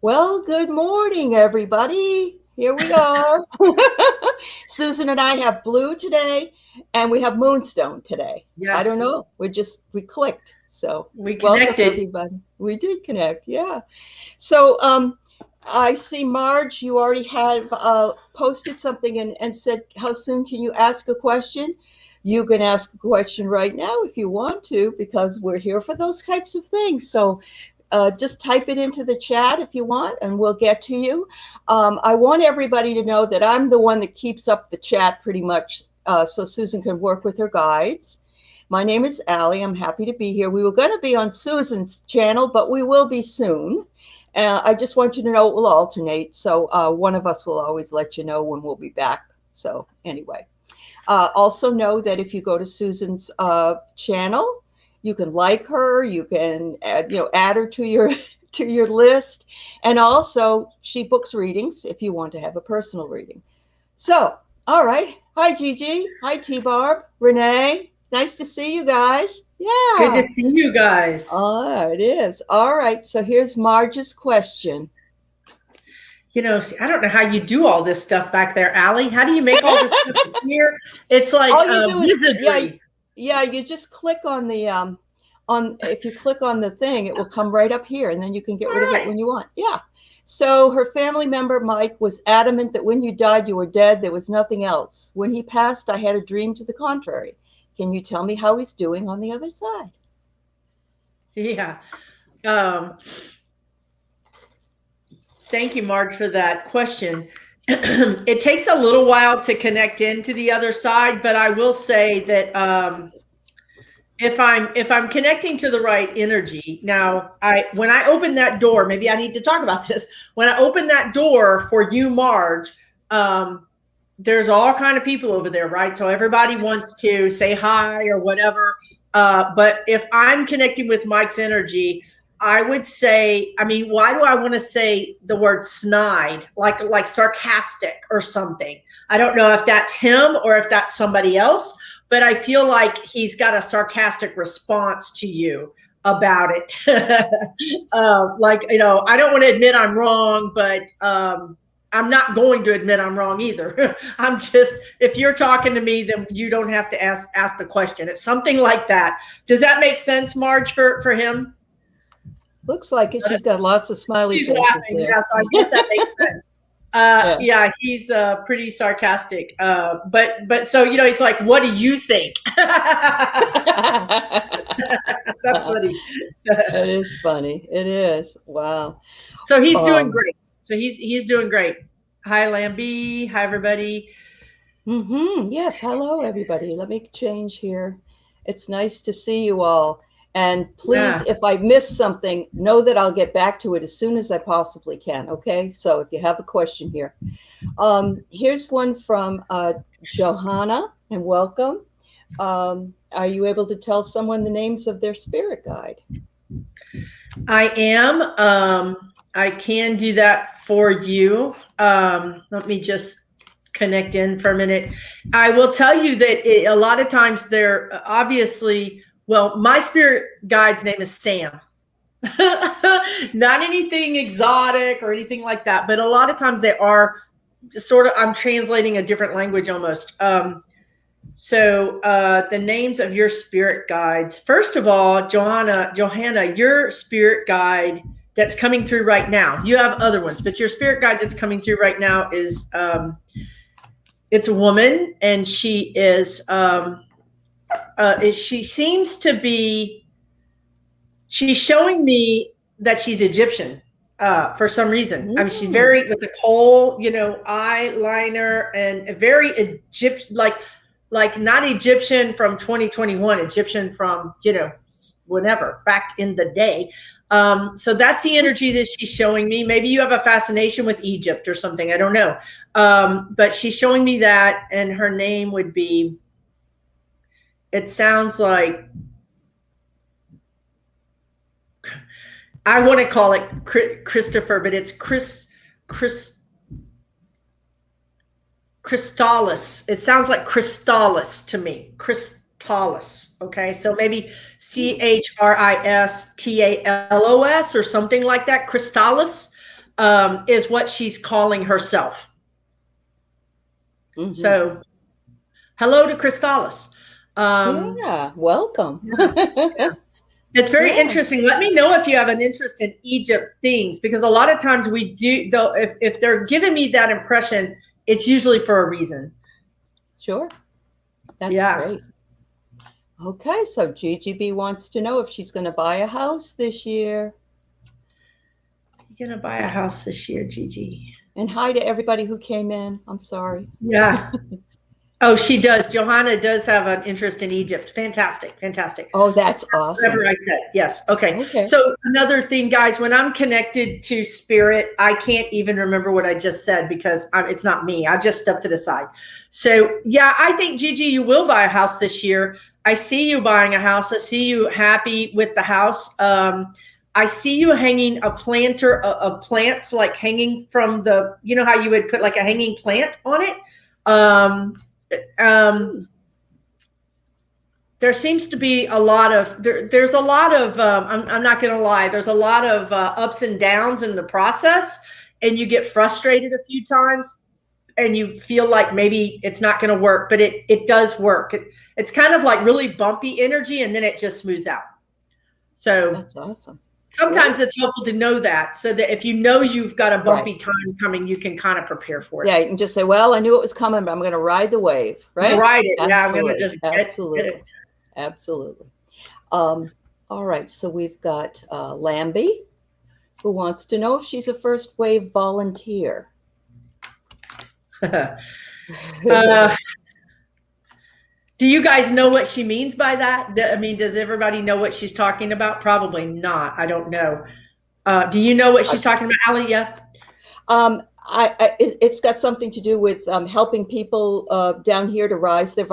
Well, good morning, everybody. Here we are. Susan and I have blue today, and we have moonstone today. I don't Yes, know. We clicked. So we welcome, connected. everybody. We did connect. Yeah. So I see Marge. You already have posted something and said, "How soon can you ask a question?" You can ask a question right now if you want to, because we're here for those types of things. So just type it into the chat if you want, and we'll get to you. I want everybody to know that I'm the one that keeps up the chat pretty much, so Susan can work with her guides. My name is Aley. I'm happy to be here. We were going to be on Susan's channel, but we will be soon. I just want you to know it will alternate, so one of us will always let you know when we'll be back. So anyway, also know that if you go to Susan's channel, you can like her, you can add her to your to your list, and also she books readings if you want to have a personal reading. So, all right. Hi, Gigi. Hi, T Barb. Renee. Nice to see you guys. Good to Yeah. see you guys. Oh, it is. All right. So here's Marge's question. See, I don't know how you do all this stuff back there, Allie. How do you make all this stuff appear? It's like All you do is wizardry. you just click on the on if you click on the thing, it will come right up here, and then you can get All rid of it right. when you want. Yeah. So her family member Mike was adamant that when you died, you were dead. There was nothing else. When he passed, I had a dream to the contrary. Can you tell me how he's doing on the other side? Yeah. Um, Thank you, Marge, for that question. It takes a little while to connect into the other side, but I will say that if I'm connecting to the right energy now, when I open that door, maybe I need to talk about this. When I open that door for you, Marge, there's all kind of people over there, right? So everybody wants to say hi or whatever. But if I'm connecting with Mike's energy, I would say, I mean, why do I want to say the word snide, like sarcastic or something? I don't know if that's him or if that's somebody else, but I feel like he's got a sarcastic response to you about it. I don't want to admit I'm wrong, but I'm not going to admit I'm wrong either. I'm just, if you're talking to me, then you don't have to ask the question. It's something like that. Does that make sense, Marge, for him? Looks like it. She's got lots of smiley She's faces laughing. there. Yeah, so I guess that makes sense. Yeah. Yeah, he's pretty sarcastic. But so, he's like, what do you think? That's funny. It is funny. It is. Wow. So he's doing great. So he's doing great. Hi, Lambie. Hi, everybody. Yes. Hello, everybody. Let me change here. It's nice to see you all. And please, Yeah. if I miss something, know that I'll get back to it as soon as I possibly can. Okay. So if you have a question here, here's one from Johanna, and welcome. Are you able to tell someone the names of their spirit guide? I am. I can do that for you. Let me just connect in for a minute. I will tell you that a lot of times they're obviously, well, my spirit guide's name is Sam. Not anything exotic or anything like that, but a lot of times they are just sort of, I'm translating a different language almost. So the names of your spirit guides. First of all, Johanna, your spirit guide that's coming through right now. You have other ones, but your spirit guide that's coming through right now is it's a woman, and she is she seems to be. She's showing me that she's Egyptian for some reason. I mean, she's very with the kohl, eyeliner, and very Egyptian, like not Egyptian from 2021, Egyptian from, whenever back in the day. So that's the energy that she's showing me. Maybe you have a fascination with Egypt or something. I don't know. But she's showing me that, and her name would be, it sounds like, I want to call it Christopher, but it's Crystalis. It sounds like Crystalis to me. Crystalis. Okay. So maybe Christals or something like that. Crystalis. is what she's calling herself. Mhm. So hello to Crystalis. Yeah, welcome. Yeah. It's very Yeah. interesting. Let me know if you have an interest in Egypt things, because a lot of times we do, though, if they're giving me that impression, it's usually for a reason. Sure. That's Yeah. great. Okay, so GGB wants to know if she's going to buy a house this year. You're going to buy a house this year, Gigi. And hi to everybody who came in. I'm sorry. Yeah. Oh, she does. Johanna does have an interest in Egypt. Fantastic. Fantastic. Oh, that's awesome. Whatever I said. Yes. Okay. Okay. So another thing, guys, when I'm connected to spirit, I can't even remember what I just said because it's not me. I just stepped to the side. So yeah, I think, Gigi, you will buy a house this year. I see you buying a house. I see you happy with the house. I see you hanging a planter of plants, like hanging from the, you know how you would put like a hanging plant on it. There seems to be a lot of, there's a lot of, I'm not going to lie, there's a lot of ups and downs in the process, and you get frustrated a few times and you feel like maybe it's not going to work, but it does work. It's kind of like really bumpy energy, and then it just smooths out. So that's awesome. Sometimes it's helpful to know that, so that if you know you've got a bumpy time coming, you can kind of prepare for it. Yeah, you can just say, well, I knew it was coming, but I'm going to ride the wave, right? Ride it. Absolutely. Yeah, I'm going to just absolutely. get it. Absolutely. All right, so we've got Lambie, who wants to know if she's a first wave volunteer. Do you guys know what she means by that? I mean, does everybody know what she's talking about? Probably not. I don't know. Do you know what she's talking about, Aley? Yeah. It's got something to do with helping people down here to raise their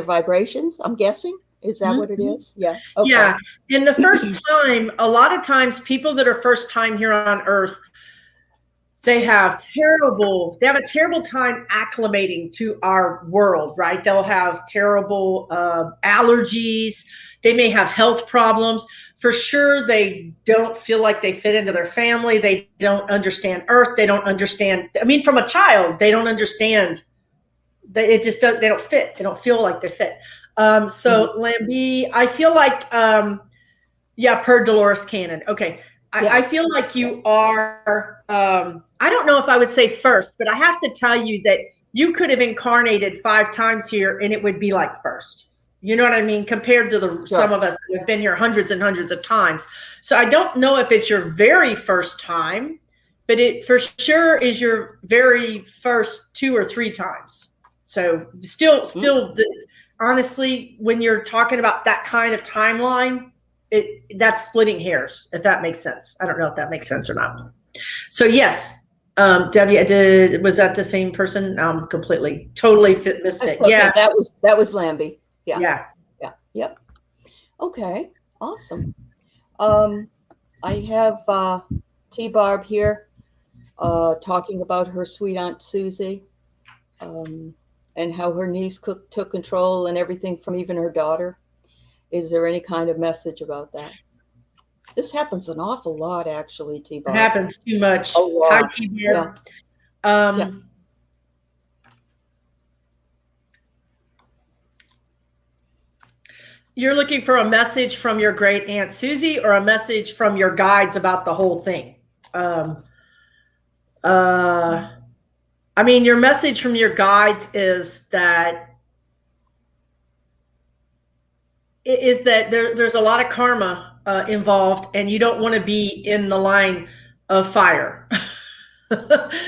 vibrations, I'm guessing. Is that what it is? Yeah. Okay. Yeah. And the first time, a lot of times people that are first time here on Earth, they have a terrible time acclimating to our world, right? They'll have terrible allergies. They may have health problems. For sure, they don't feel like they fit into their family. They don't understand Earth. They don't understand. I mean, from a child, they don't understand. They don't fit. They don't feel like they fit. So Lambie, I feel like, per Dolores Cannon. Okay. I feel like you are, I don't know if I would say first, but I have to tell you that you could have incarnated 5 times here and it would be like first. You know what I mean? Compared to some of us that have been here hundreds and hundreds of times. So I don't know if it's your very first time, but it for sure is your very first 2 or 3 times. So still, honestly, when you're talking about that kind of timeline, that's splitting hairs, if that makes sense. I don't know if that makes sense or not. So yes, Debbie, was that the same person? Totally missed it. Okay, yeah, that was Lambie. Yeah. Yep. Okay, awesome. I have T Barb here talking about her sweet Aunt Susie, and how her niece took control and everything from even her daughter. Is there any kind of message about that? This happens an awful lot, actually, T Barb. It happens too much. A lot. Hi, T Barb. Yeah. You're looking for a message from your great Aunt Susie or a message from your guides about the whole thing? I mean, your message from your guides is that there's a lot of karma involved, and you don't want to be in the line of fire.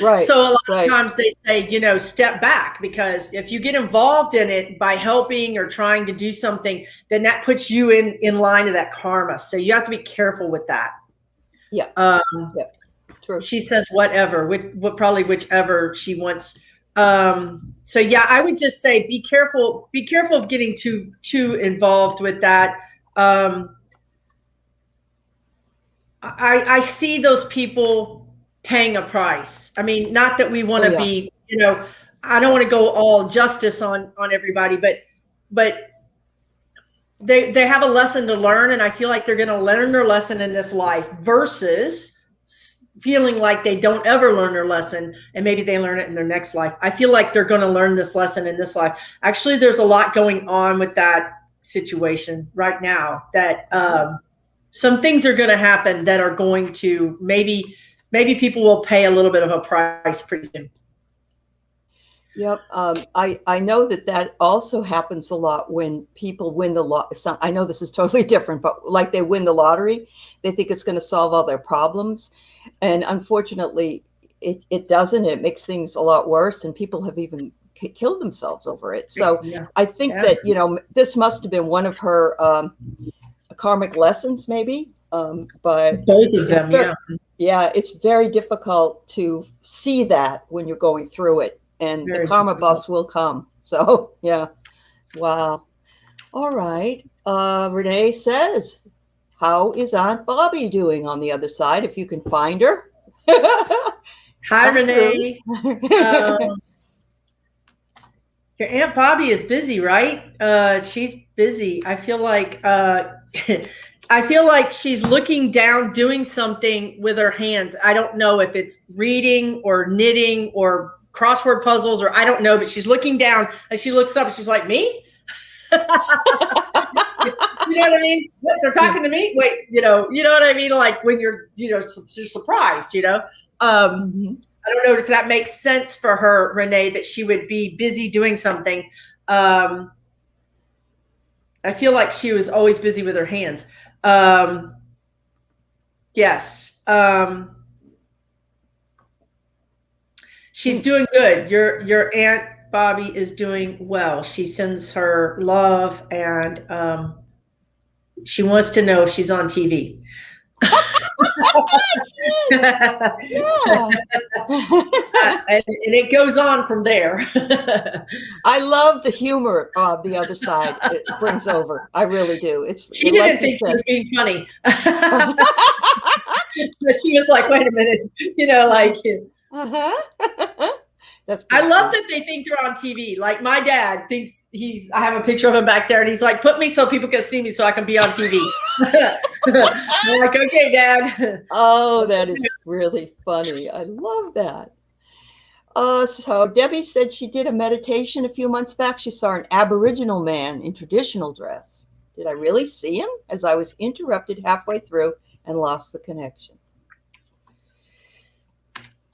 Right. So a lot of times they say, step back, because if you get involved in it by helping or trying to do something, then that puts you in line of that karma. So you have to be careful with that. Yeah. True. She says whatever, probably whichever she wants. So yeah, I would just say be careful of getting too involved with that. I see those people paying a price. I mean, not that we want to be, I don't want to go all justice on everybody, but they have a lesson to learn, and I feel like they're going to learn their lesson in this life versus feeling like they don't ever learn their lesson, and maybe they learn it in their next life. I feel like they're going to learn this lesson in this life. Actually, there's a lot going on with that situation right now, that some things are going to happen that are going to maybe people will pay a little bit of a price pretty soon. Yep. I know that also happens a lot when people win the I know this is totally different, but like they win the lottery, they think it's going to solve all their problems. And unfortunately, it doesn't. It makes things a lot worse. And people have even killed themselves over it. So yeah. I think that, this must have been one of her karmic lessons, maybe. But both of them, yeah, it's very difficult to see that when you're going through it. And the karma bus will come. So, yeah. Wow. All right. Renee says, how is Aunt Bobby doing on the other side, if you can find her? Hi, Renee. Your Aunt Bobby is busy, right? She's busy. I feel like she's looking down, doing something with her hands. I don't know if it's reading or knitting or crossword puzzles, or I don't know, but she's looking down and she looks up and she's like, me? You know what I mean? What, they're talking to me? Wait, you know what I mean? Like when you're surprised, I don't know if that makes sense for her, Renee, that she would be busy doing something. I feel like she was always busy with her hands. Yes. She's doing good. Your Aunt Bobby is doing well. She sends her love, and she wants to know if she's on TV. Yeah. And it goes on from there. I love the humor of the other side. It brings over. I really do. She didn't think she was being funny. But she was like, wait a minute, like. That's I love that they think they're on TV. Like my dad thinks I have a picture of him back there, and he's like, put me so people can see me so I can be on TV. I'm like, okay, Dad. Oh, that is really funny. I love that. So Debbie said she did a meditation a few months back. She saw an Aboriginal man in traditional dress. Did I really see him? As I was interrupted halfway through and lost the connection.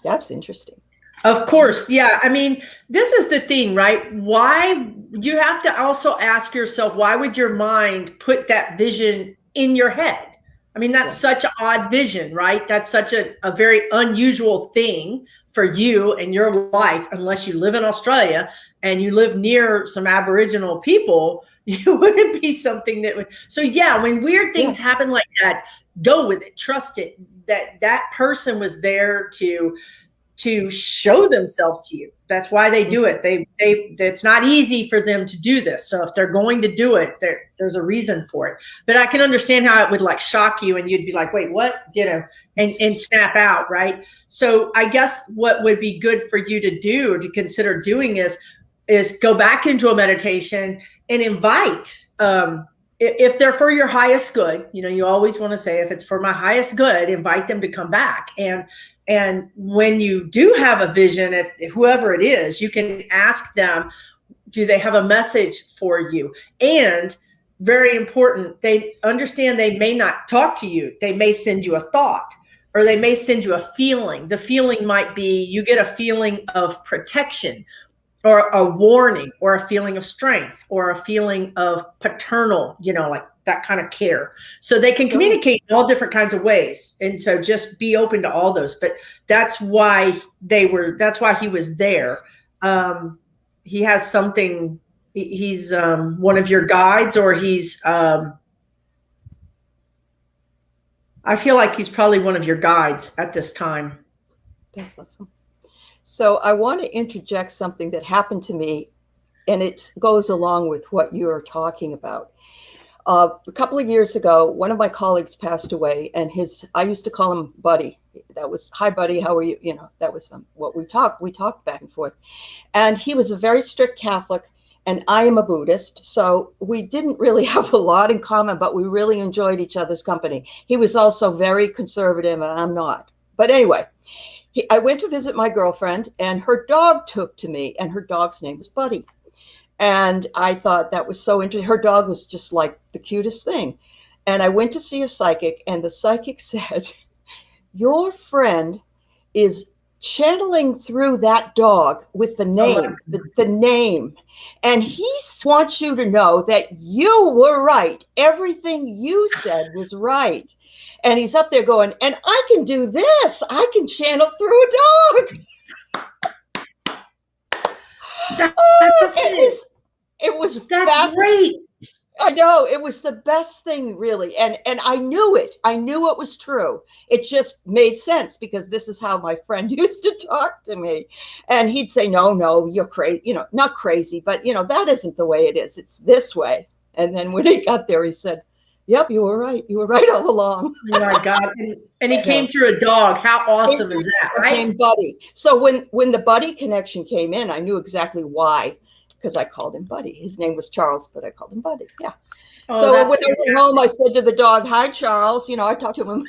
That's interesting. Of course. Yeah. I mean, this is the thing, right? Why you have to also ask yourself, why would your mind put that vision in your head? I mean, that's such an odd vision, right? That's such a very unusual thing for you and your life, unless you live in Australia and you live near some Aboriginal people. You wouldn't be something that would. So yeah, when weird things happen like that, go with it, trust it, that person was there to show themselves to you. That's why they do it. It's not easy for them to do this. So if they're going to do it, there's a reason for it. But I can understand how it would like shock you, and you'd be like, wait, what? And snap out, right? So I guess what would be good for you to do, or to consider doing, is go back into a meditation and invite, if they're for your highest good, you always want to say, if it's for my highest good, invite them to come back. And when you do have a vision, if whoever it is, you can ask them, do they have a message for you? And very important, they understand they may not talk to you. They may send you a thought, or they may send you a feeling. The feeling might be, you get a feeling of protection, or a warning, or a feeling of strength, or a feeling of paternal, like that kind of care. So they can communicate in all different kinds of ways. And so just be open to all those. But that's why he was there. He has something, he's one of your guides, or he's, I feel like he's probably one of your guides at this time. That's awesome. So I want to interject something that happened to me, and it goes along with what you're talking about. A couple of years ago, one of my colleagues passed away, and I used to call him Buddy. That was, hi, Buddy, how are you? That was what we talked back and forth. And he was a very strict Catholic, and I am a Buddhist. So we didn't really have a lot in common, but we really enjoyed each other's company. He was also very conservative, and I'm not. But anyway, I went to visit my girlfriend, and her dog took to me, and her dog's name was Buddy. And I thought that was so interesting. Her dog was just like the cutest thing. And I went to see a psychic, and the psychic said, your friend is channeling through that dog with the name, the name. And he wants you to know that you were right. Everything you said was right. And he's up there going, and I can do this. I can channel through a dog. It was that's great. I know, it was the best thing, really. And I knew it. I knew it was true. It just made sense because this is how my friend used to talk to me. And he'd say, no, you're crazy. You know, not crazy, but, you know, that isn't the way it is. It's this way. And then when he got there, he said, yep, you were right. You were right all along. Oh my God. And he came through a dog. How awesome is that, right? Came Buddy. So when the Buddy connection came in, I knew exactly why. Because I called him Buddy. His name was Charles, but I called him Buddy. Yeah. Oh, so when I went home, I said to the dog, hi, Charles. You know, I talked to him.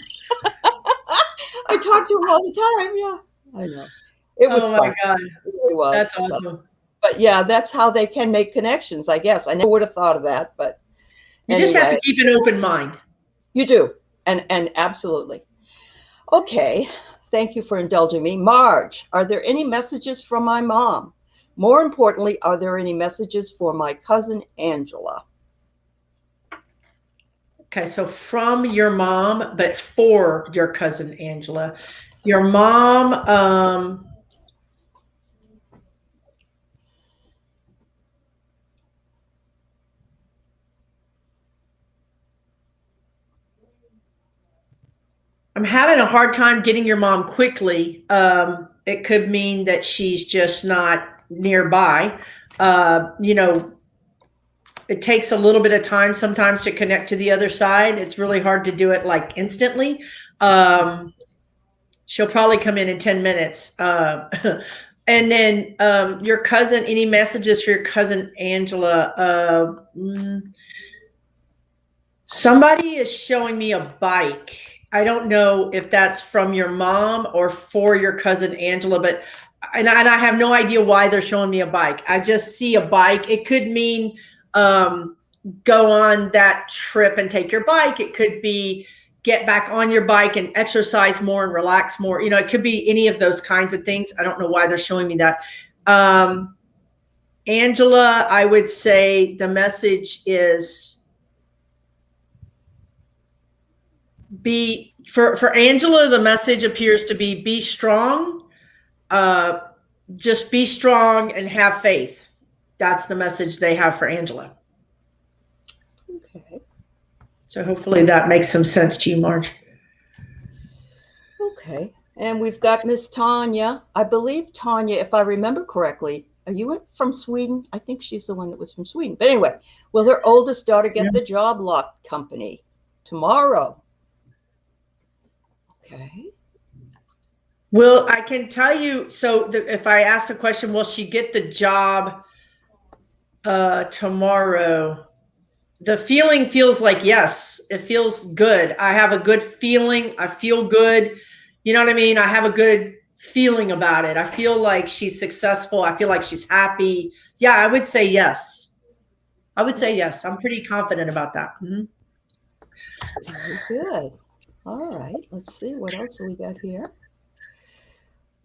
I talked to him all the time. Yeah, I know. It was fun. Oh, my God. It really was. That's awesome. But yeah, that's how they can make connections, I guess. I never would have thought of that. But you just have to keep an open mind. You do. And absolutely. Okay. Thank you for indulging me. Marge, are there any messages from my mom? More importantly, are there any messages for my cousin Angela? Okay, so from your mom, but for your cousin Angela. Your mom, I'm having a hard time getting your mom quickly. It could mean that she's just not nearby. You know, it takes a little bit of time sometimes to connect to the other side. It's really hard to do it like instantly. She'll probably come in 10 minutes. And then your cousin, any messages for your cousin Angela? Somebody is showing me a bike. I don't know if that's from your mom or for your cousin Angela, but and I have no idea why they're showing me a bike. I just see a bike. It could mean go on that trip and take your bike. It could be get back on your bike and exercise more and relax more. You know, it could be any of those kinds of things. I don't know why they're showing me that. Angela, I would say the message is for Angela, the message appears to be strong. Just be strong and have faith. That's the message they have for Angela. Okay. So hopefully that makes some sense to you, Marge. Okay. And we've got Miss Tanya. I believe Tanya, if I remember correctly, are you from Sweden? I think she's the one that was from Sweden. But anyway, will her oldest daughter get the job lock company tomorrow? Okay. Well, I can tell you, so if I ask the question, will she get the job tomorrow? The feeling feels like yes. It feels good. I have a good feeling. I feel good. You know what I mean? I have a good feeling about it. I feel like she's successful. I feel like she's happy. Yeah, I would say yes. I would say yes. I'm pretty confident about that. Mm-hmm. Very good. All right. Let's see. What else have we got here?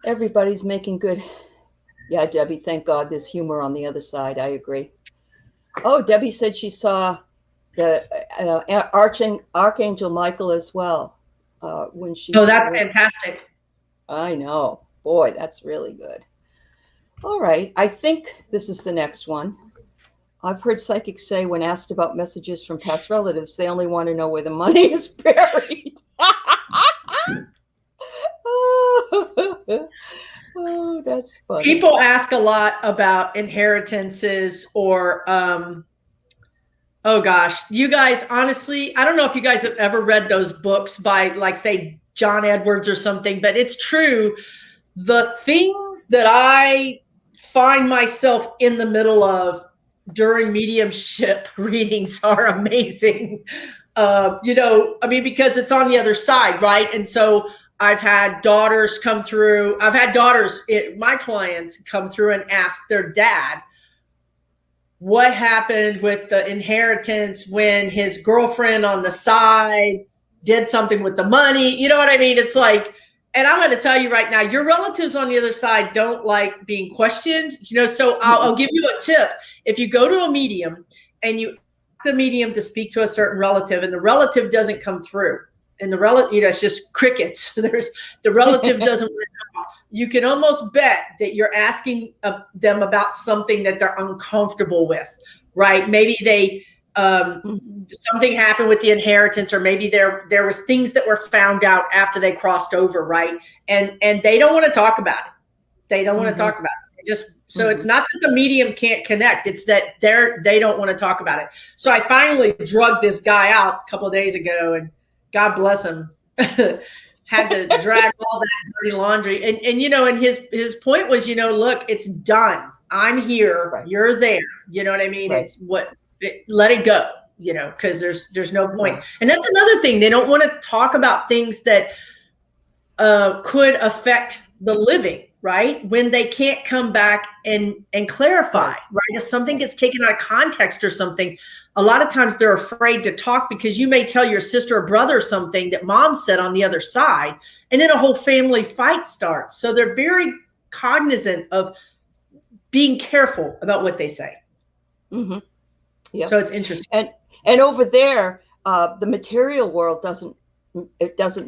Everybody's making good. Yeah, Debbie, thank God there's humor on the other side. I agree. Oh, Debbie said she saw the Archangel Michael as well when she. Oh, that's fantastic. I know. Boy, that's really good. All right. I think this is the next one. I've heard psychics say when asked about messages from past relatives, they only want to know where the money is buried. Oh, that's funny. People ask a lot about inheritances or, oh gosh, you guys, honestly, I don't know if you guys have ever read those books by like say John Edwards or something, but it's true. The things that I find myself in the middle of during mediumship readings are amazing. You know, I mean, because it's on the other side, right? And so I've had daughters come through. I've had daughters, my clients come through and ask their dad what happened with the inheritance when his girlfriend on the side did something with the money. You know what I mean? It's like, and I'm going to tell you right now, your relatives on the other side don't like being questioned, so I'll give you a tip. If you go to a medium and you ask the medium to speak to a certain relative and the relative doesn't come through, and the relative, it's just crickets. The relative doesn't want to talk. You can almost bet that you're asking them about something that they're uncomfortable with, right? Maybe they something happened with the inheritance, or maybe there was things that were found out after they crossed over, right? And they don't want to talk about it. They don't want to talk about it. It's not that the medium can't connect. It's that they don't want to talk about it. So I finally drugged this guy out a couple of days ago, and God bless him, had to drag all that dirty laundry. And his point was, look, it's done. I'm here. Right. You're there. You know what I mean? Right. Let it go, because there's no point. Right. And that's another thing. They don't want to talk about things that could affect the living, right? When they can't come back and clarify, right? If something gets taken out of context or something, a lot of times they're afraid to talk, because you may tell your sister or brother something that mom said on the other side, and then a whole family fight starts. So they're very cognizant of being careful about what they say. Mm-hmm. Yep. So it's interesting. And over there, the material world doesn't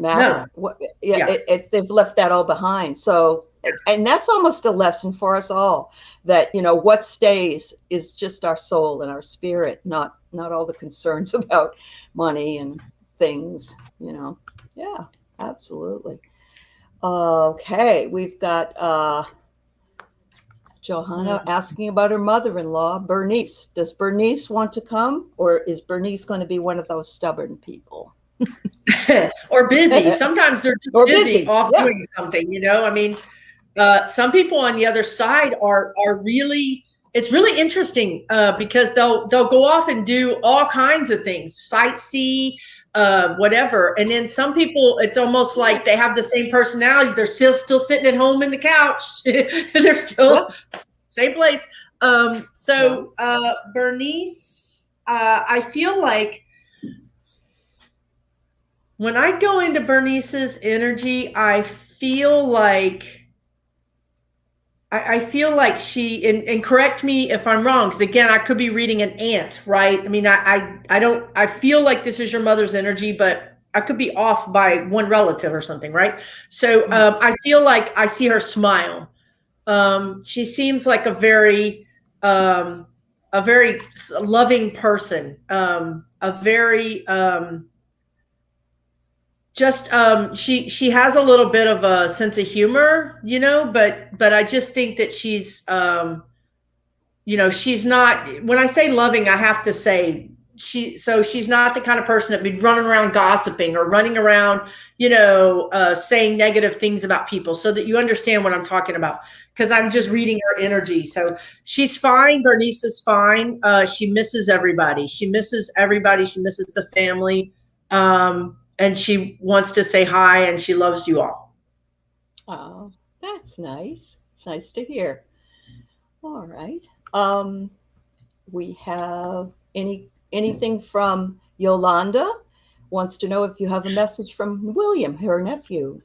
matter. No. They've left that all behind. So, and that's almost a lesson for us all, that, what stays is just our soul and our spirit, not all the concerns about money and things, Yeah, absolutely. Okay. We've got, Johanna asking about her mother-in-law, Bernice. Does Bernice want to come, or is Bernice going to be one of those stubborn people? Or busy. Sometimes they're busy off doing something, I mean, some people on the other side are really, it's really interesting because they'll go off and do all kinds of things, sightsee, whatever. And then some people, it's almost like they have the same personality. They're still sitting at home in the couch. They're still same place. Bernice, I feel like when I go into Bernice's energy, I feel like she, and correct me if I'm wrong, because again, I could be reading an aunt, right? I mean, I feel like this is your mother's energy, but I could be off by one relative or something, right? So I feel like I see her smile. She seems like a very loving person, she has a little bit of a sense of humor, but I just think that she's, she's not, when I say loving, I have to say she's not the kind of person that would be running around gossiping or running around, saying negative things about people, so that you understand what I'm talking about, because I'm just reading her energy. So she's fine. Bernice is fine. She misses everybody. She misses the family. And she wants to say hi, and she loves you all. Oh, that's nice. It's nice to hear. All right. We have anything from Yolanda. Wants to know if you have a message from William, her nephew.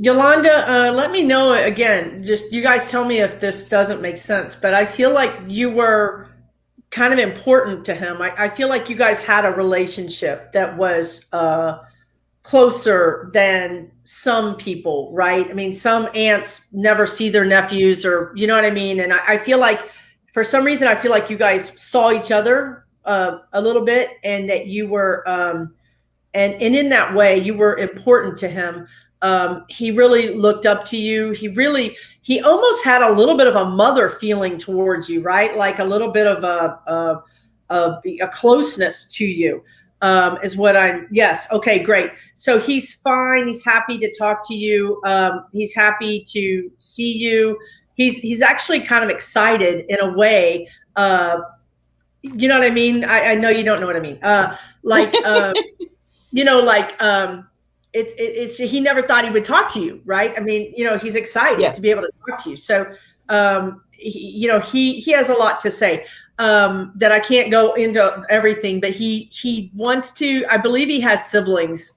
Yolanda, let me know again. Just you guys tell me if this doesn't make sense, but I feel like you were kind of important to him. I feel like you guys had a relationship that was closer than some people, right? I mean, some aunts never see their nephews, or you know what I mean? And I feel like for some reason, I feel like you guys saw each other a little bit, and that you were, and in that way, you were important to him. He really looked up to you. He almost had a little bit of a mother feeling towards you, right? Like a little bit of a closeness to you, is what yes. Okay, great. So he's fine. He's happy to talk to you. He's happy to see you. He's actually kind of excited in a way, you know what I mean? I know you don't know what I mean. Like, you know, like, it's he never thought he would talk to you, right? I mean, you know, he's excited to be able to talk to you. So, you know, he has a lot to say, that I can't go into everything, but he wants to, I believe he has siblings.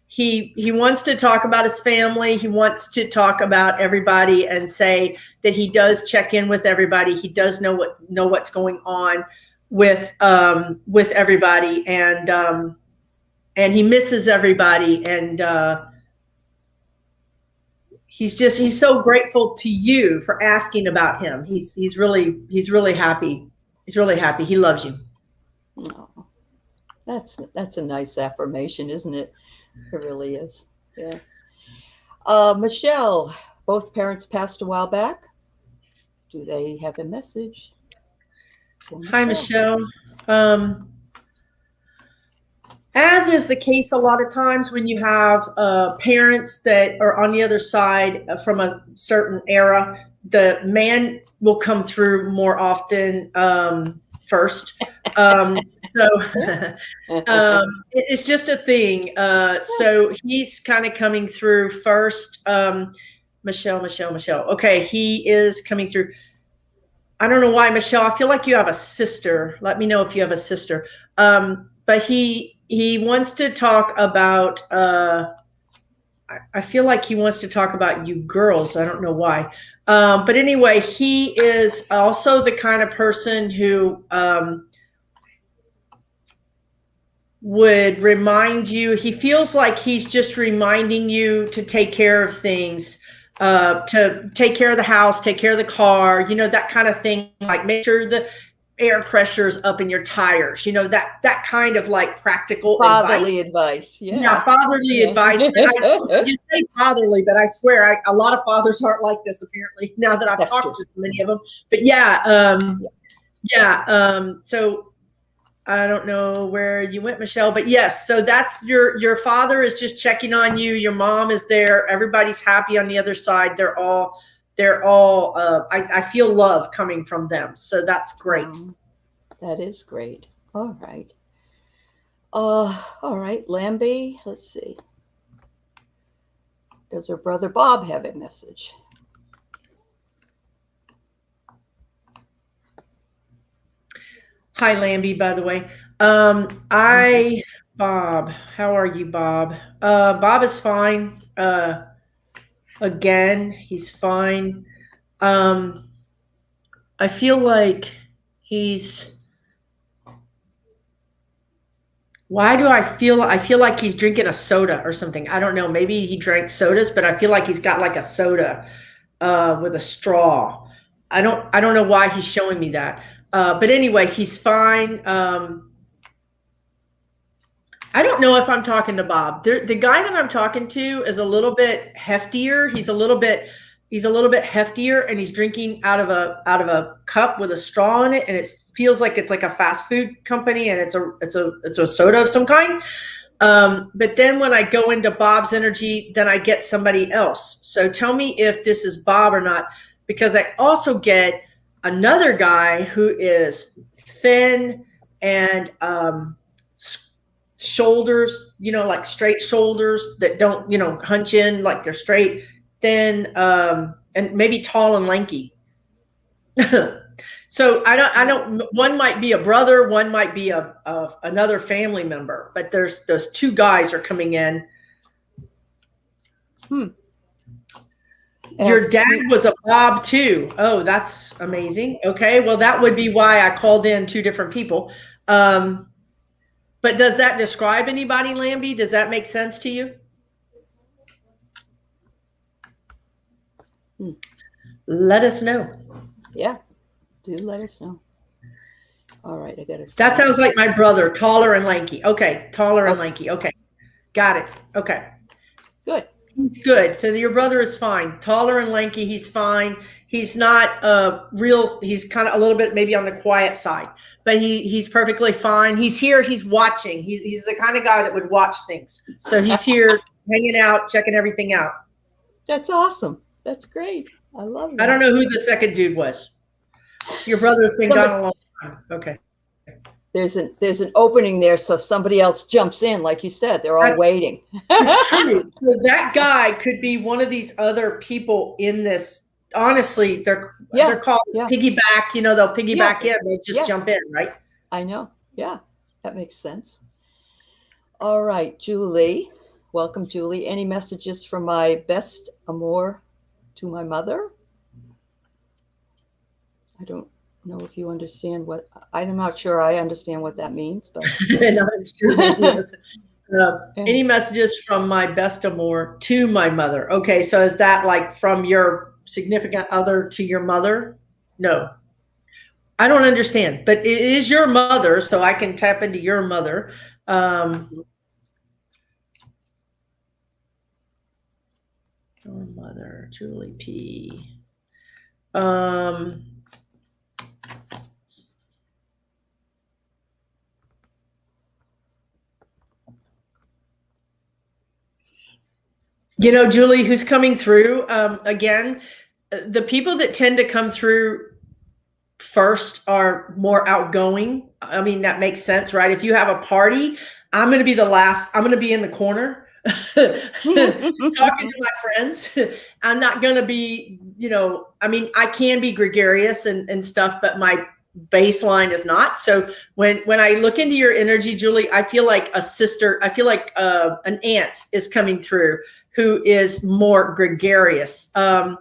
He wants to talk about his family. He wants to talk about everybody and say that he does check in with everybody. He does know what's going on with everybody, and he misses everybody, and he's so grateful to you for asking about him. He's really happy. He's really happy. He loves you. Oh, that's a nice affirmation, isn't it? It really is. Yeah. Michelle, both parents passed a while back. Do they have a message? Hi, Michelle. As is the case a lot of times when you have parents that are on the other side from a certain era, the man will come through more often first. It's just a thing. So he's kind of coming through first. Michelle. Okay, he is coming through. I don't know why, Michelle. I feel like you have a sister. Let me know if you have a sister. But he wants to talk about. I feel like he wants to talk about you girls. I don't know why. But anyway, he is also the kind of person who would remind you. He feels like he's just reminding you to take care of things, to take care of the house, take care of the car, you know, that kind of thing. Like make sure the air pressure's up in your tires, you know, that kind of like practical fatherly advice. Yeah, fatherly advice. You say fatherly, but I swear a lot of fathers aren't like this apparently, now that I've talked to so many of them. But so I don't know where you went, Michelle, but yes, so that's your father is just checking on you. Your mom is there. Everybody's happy on the other side. They're all I feel love coming from them. So that's great. That is great. All right. All right, Lambie, let's see. Does her brother Bob have a message? Hi, Lambie, by the way. Bob, how are you, Bob? Bob is fine. Again, he's fine. I feel like why do I feel like he's drinking a soda or something? I don't know. Maybe he drank sodas, but I feel like he's got like a soda with a straw. I don't know why he's showing me that. But anyway, he's fine. I don't know if I'm talking to Bob. The guy that I'm talking to is a little bit heftier. He's a little bit heftier, and he's drinking out of a cup with a straw in it, and it feels like it's like a fast food company, and it's a soda of some kind. But then when I go into Bob's energy, then I get somebody else. So tell me if this is Bob or not, because I also get another guy who is thin and shoulders, you know, like straight shoulders that don't, you know, hunch in, like they're straight, thin, and maybe tall and lanky. So I don't, one might be a brother, one might be another family member, but there's those two guys are coming in. Your dad was a Bob too. Oh, that's amazing. Okay. Well, that would be why I called in two different people. But does that describe anybody, Lambie? Does that make sense to you? Let us know. Yeah, do let us know. All right, I got it. That sounds like my brother, taller and lanky. Okay, taller and lanky. Okay, got it. Okay. Good. He's good. So your brother is fine. Taller and lanky, he's fine. He's not he's kind of a little bit maybe on the quiet side, but he's perfectly fine. He's here, he's watching. He's the kind of guy that would watch things. So he's here hanging out, checking everything out. That's awesome. That's great. I love that. I don't know who the second dude was. Your brother's been gone a long time. Okay. there's an opening there, so somebody else jumps in, like you said. They're all waiting. It's true. So that guy could be one of these other people in this. Honestly, they're called piggyback. You know, they'll piggyback in. They just jump in, right? I know. Yeah, that makes sense. All right, Julie. Welcome, Julie. Any messages from my best amour to my mother? I don't know if you understand what. I'm not sure I understand what that means, but no, I'm sure. Any messages from my best amour to my mother? Okay, so is that like from your significant other to your mother? No, I don't understand, but it is your mother, so I can tap into your mother. Your mother, Julie P. You know, Julie, who's coming through, again, the people that tend to come through first are more outgoing. I mean, that makes sense, right? If you have a party, I'm going to be the last. I'm going to be in the corner talking to my friends. I'm not going to be, you know, I mean, I can be gregarious and stuff, but my baseline is not. So when I look into your energy, Julie, I feel like a sister, I feel like an aunt is coming through who is more gregarious. And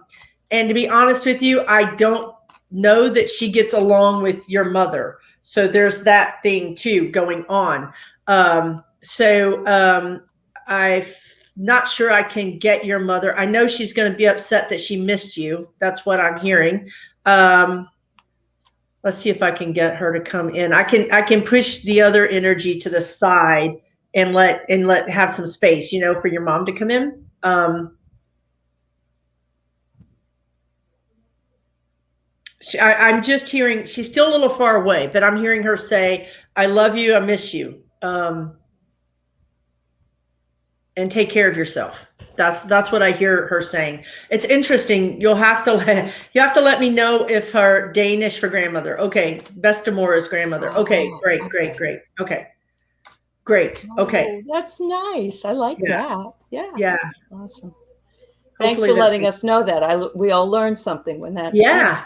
to be honest with you, I don't know that she gets along with your mother. So there's that thing too going on. I'm not sure I can get your mother. I know she's going to be upset that she missed you. That's what I'm hearing. Let's see if I can get her to come in. I can push the other energy to the side and let have some space, you know, for your mom to come in. I'm just hearing, she's still a little far away, but I'm hearing her say, I love you, I miss you. And take care of yourself. That's what I hear her saying. It's interesting. You have to let me know if her Danish for grandmother. Okay. Bestamora is grandmother. Okay. Great. Okay. Great. Okay. Oh, that's nice. I like that. Yeah. Yeah. Awesome. Thanks for letting us know that. We all learned something when that. Yeah.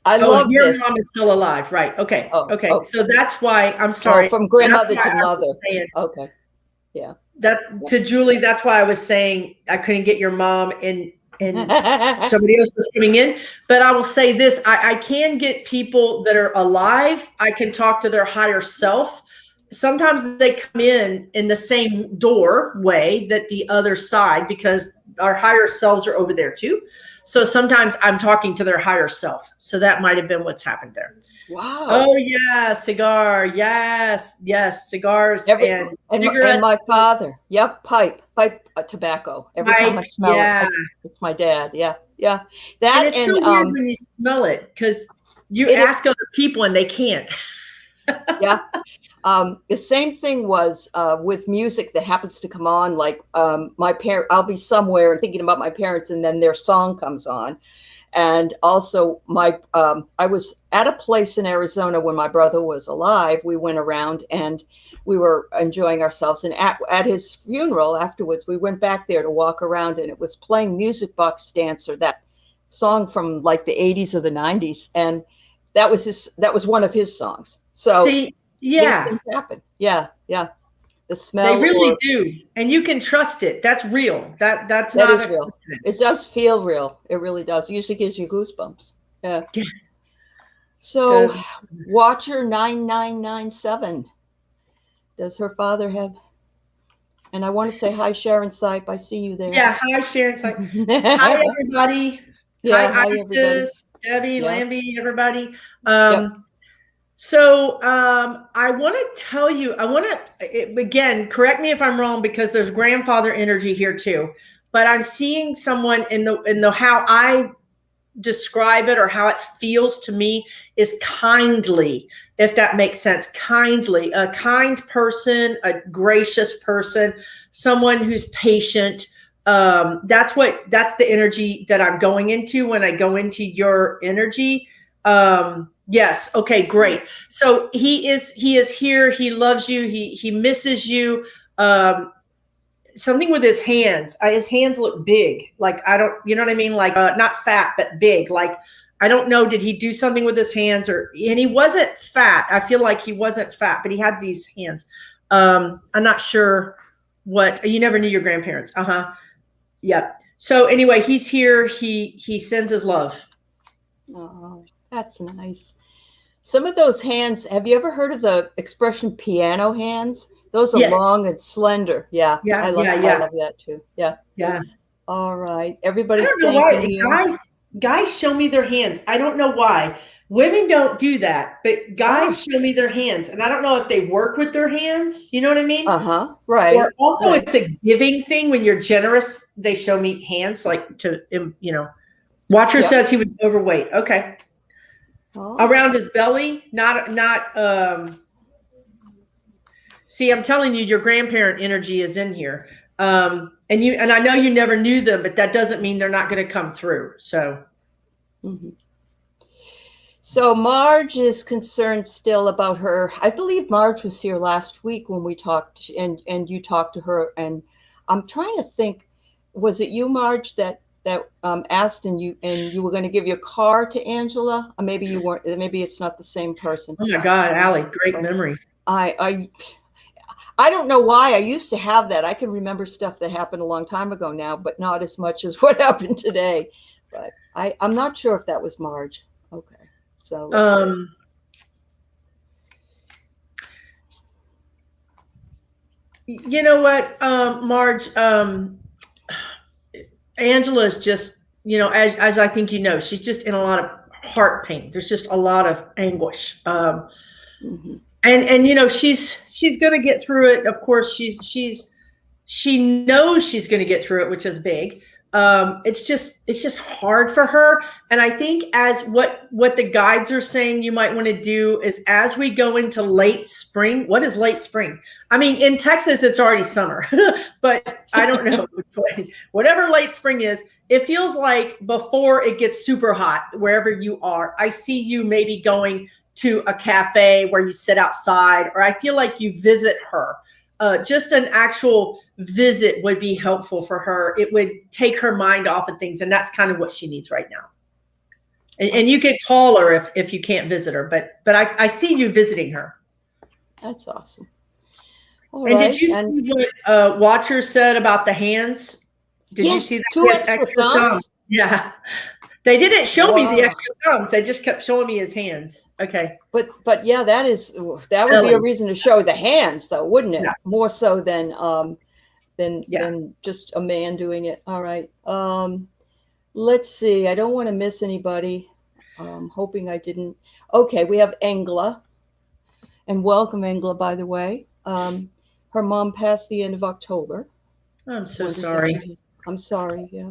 I love your this. mom is still alive. Right. Okay. Okay. So that's why I'm sorry. From grandmother to mother. Okay. Yeah. To Julie, that's why I was saying I couldn't get your mom and somebody else was coming in. But I will say this, I can get people that are alive. I can talk to their higher self. Sometimes they come in the same doorway that the other side, because our higher selves are over there too. So sometimes I'm talking to their higher self. So that might have been what's happened there. Wow. Oh yeah, cigar. Yes, cigars and my father. Yep, pipe tobacco. Every time I smell it, it's my dad. Yeah. That and it's so weird when you smell it because you ask other people and they can't. Yeah. The same thing was with music that happens to come on. Like I'll be somewhere and thinking about my parents, and then their song comes on. And also I was at a place in Arizona when my brother was alive. We went around and we were enjoying ourselves. And at his funeral afterwards, we went back there to walk around, and it was playing Music Box Dancer, that song from like the 80s or the 90s. And that was one of his songs. So these things happen. Yeah. The smell. They really do. And you can trust it. That's real. That is real. It does feel real. It really does. It usually gives you goosebumps. Yeah. So good. Watcher 9997. Does her father have? And I want to say hi, Sharon Sipe. I see you there. Yeah. Hi, Sharon Sipe. Hi, everybody. Yeah. Hi, Isis, everybody. Debbie, Lambie, everybody. So I want to tell you, again, correct me if I'm wrong, because there's grandfather energy here too, but I'm seeing someone in the how I describe it or how it feels to me is kindly, if that makes sense. Kindly, a kind person, a gracious person, someone who's patient. That's the energy that I'm going into when I go into your energy. Yes. Okay, great. So he is here. He loves you. He misses you. Something with his hands. His hands look big. Like, I don't, you know what I mean? Like, not fat, but big. Like, I don't know. Did he do something with his hands and he wasn't fat. I feel like he wasn't fat, but he had these hands. I'm not sure what, you never knew your grandparents. Yep. So anyway, he's here. He sends his love. Oh, that's nice. Some of those hands, have you ever heard of the expression piano hands? Those are Yes. long and slender. Yeah. Yeah. I love that too. Yeah. Yeah. All right. Everybody's I don't know thanking why. you. Guys show me their hands. I don't know why. Women don't do that, but guys show me their hands. And I don't know if they work with their hands. You know what I mean? Right. Or also it's a giving thing. When you're generous, they show me hands, like to, Watcher says he was overweight. Okay. Around his belly, not see, I'm telling you, your grandparent energy is in here. And I know you never knew them, but that doesn't mean they're not going to come through. So. So Marge is concerned still about her. I believe Marge was here last week when we talked, and you talked to her. And I'm trying to think, was it you, Marge, that asked and you were going to give your car to Angela? Or maybe you weren't. Maybe it's not the same person. Oh my God, Aley, great memory. I don't know why. I used to have that. I can remember stuff that happened a long time ago now, but not as much as what happened today. But I'm not sure if that was Marge. Okay. So let's see. You know what, Marge, Angela is just, as I think she's just in a lot of heart pain. There's just a lot of anguish. And she's going to get through it. Of course, she knows she's going to get through it, which is big. It's just hard for her. And I think as what the guides are saying you might want to do is, as we go into late spring. What is late spring? I mean, in Texas, it's already summer, but I don't know. Whatever late spring is, it feels like before it gets super hot, wherever you are. I see you maybe going to a cafe where you sit outside, or I feel like you visit her. Just an actual visit would be helpful for her. It would take her mind off of things, and that's kind of what she needs right now. And you could call her if you can't visit her, but I see you visiting her. That's awesome. Did you see what Watcher said about the hands? Did you see that? Two extra thumbs? Yeah. They didn't show me the extra thumbs. They just kept showing me his hands. Okay. But yeah, that would be a reason to show the hands, though, wouldn't it? Yeah. More so than just a man doing it. All right. Let's see. I don't want to miss anybody. Hoping I didn't. Okay, we have Angela. And welcome, Angela, by the way. Her mom passed the end of October. I'm so sorry. I'm sorry. Yeah,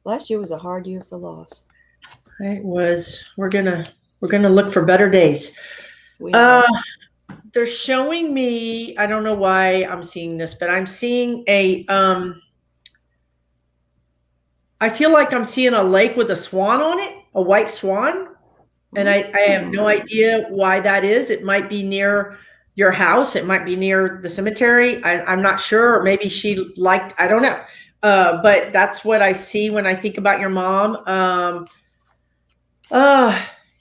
last year was a hard year for loss. It was. We're gonna look for better days. They're showing me. I don't know why I'm seeing this, but I'm seeing a. I feel like I'm seeing a lake with a swan on it, a white swan, and I have no idea why that is. It might be near your house. It might be near the cemetery. I'm not sure. Or maybe she liked. I don't know. But that's what I see when I think about your mom.